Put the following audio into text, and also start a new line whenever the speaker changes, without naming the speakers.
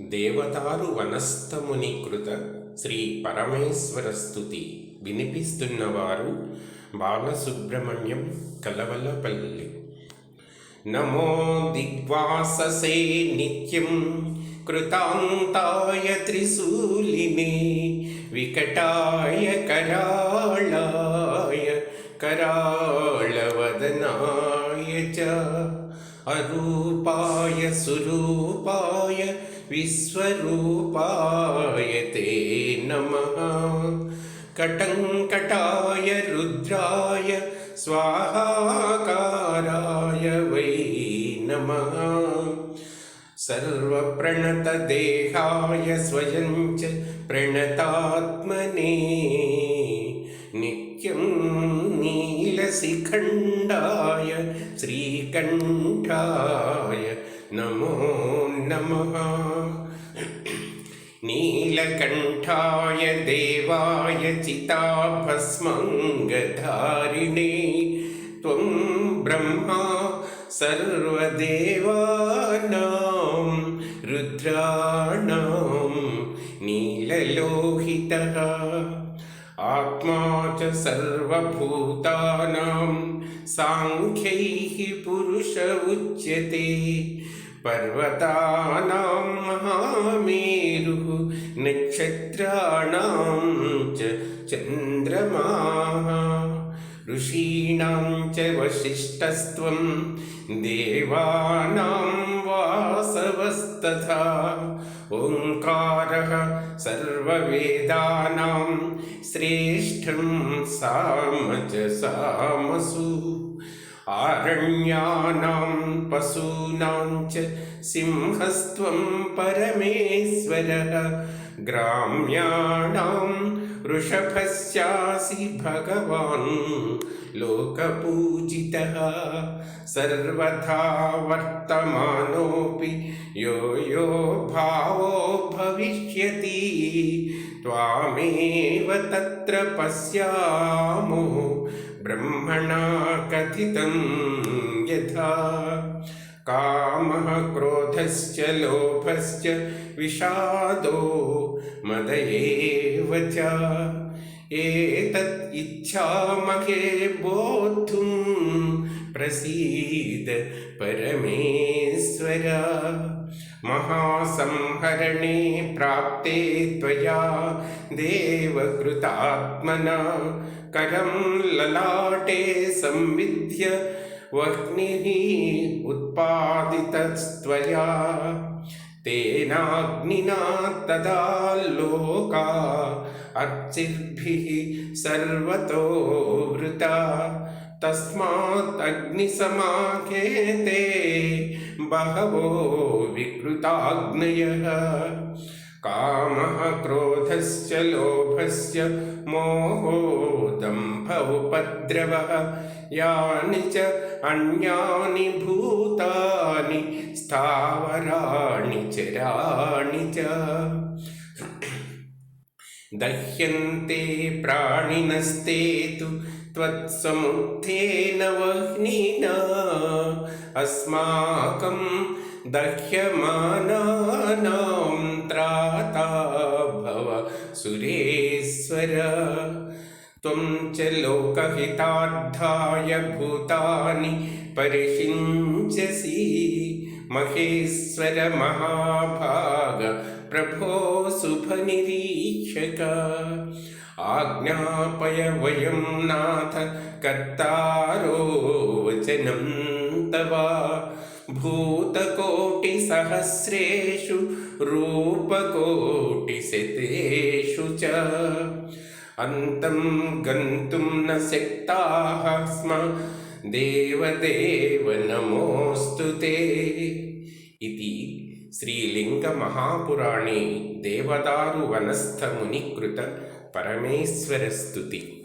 దేవదారు వనస్థమునికృత శ్రీ పరమేశ్వర స్తుతి వినిపిస్తున్నవారు బాలసుబ్రహ్మణ్యం కలవలపల్లి. నమో దిగ్వాససే నిత్యం కృతాంతాయ త్రిశూలినే వికటాయ కరాళాయ కరాళవదనాయ చ అరూపాయ సురూపాయ విశ్వరూపాయ తే నమః. కటంకటాయ రుద్రాయ స్వాహాకారాయ వై నమః. సర్వప్రణతదేహాయ స్వయం చ ప్రణతాత్మనే నిత్యం నీలశిఖండాయ శ్రీకంఠాయ నమో నమః. నీలకంఠాయ దేవాయ చితాభస్మంగధారిణే త్వం బ్రహ్మా సర్వదేవానాం రుద్రాణాం నీలలోహితః. ఆత్మా చ సర్వభూతానాం సాంఖ్యైః పురుష ఉచ్యతే. పర్వతానాం మహామేరుః నక్షత్రాణాం చ చంద్రమాః. ఋషీణాం చ వశిష్ఠస్త్వం దేవానాం వాసవస్తథా. ఓంకారః సర్వవేదానాం శ్రేష్ఠం సామ చ సామసు. ఆరణ్యానాం పశూనాం చ సింహస్త్వం పరమేశ్వరః. గ్రామ్యాణాం వృషభస్యాసి భగవాన్ లోకపూజితః. సర్వథా వర్తమానోపి యో యో భావో భవిష్యతి త్వామేవ తత్ర పశ్యామో బ్రహ్మణా కథితం యథా. కామః క్రోధశ్చ లోభశ్చ విషాదో మద ఏవ చ. ఏతత్ ఇచ్ఛామహే బోద్ధుం ప్రసీద పరమేశ్వర. మహాసంహరణే ప్రాప్తే త్వయా దేవకృతాత్మనా కరం లలాటే సంవిధ్య వహ్నిః ఉత్పాదితస్త్వయా. తేనాగ్నినా తదా లోకా అర్చిర్భిః సర్వతో వృతా. తస్మాత్ అగ్నిసమాకేతే బహవో వికృతాగ్నయః. కామః క్రోధశ్చ లోభశ్చ మోహో దంభ ఉపద్రవః యాని చ అన్యాని భూతాని స్థావరాణి చరాణి చ. దహ్యంతే ప్రాణినస్తే తు త్వత్సముత్థేన వహ్నినా. అస్మాకం దహ్యమానానాం త్రాతా భవ సురేశ్వర. త్వం చ లోకహితార్థాయ భూతాని పరిషించసి. మహేశ్వర మహాభాగ ప్రభో శుభనిరీక్షక. ఆజ్ఞాపయ వయం నాథ కర్తారో వచనం తవ. భూతకోటిసహస్రేషు రూపకోటిశతేషు చ. అంతం గంతుం న శక్తాః స్మ దేవదేవ నమోస్తుతే. ఇది శ్రీలింగమహాపురాణే దేవదారు వనస్థమునికృత పరమేశ్వర స్తుతి.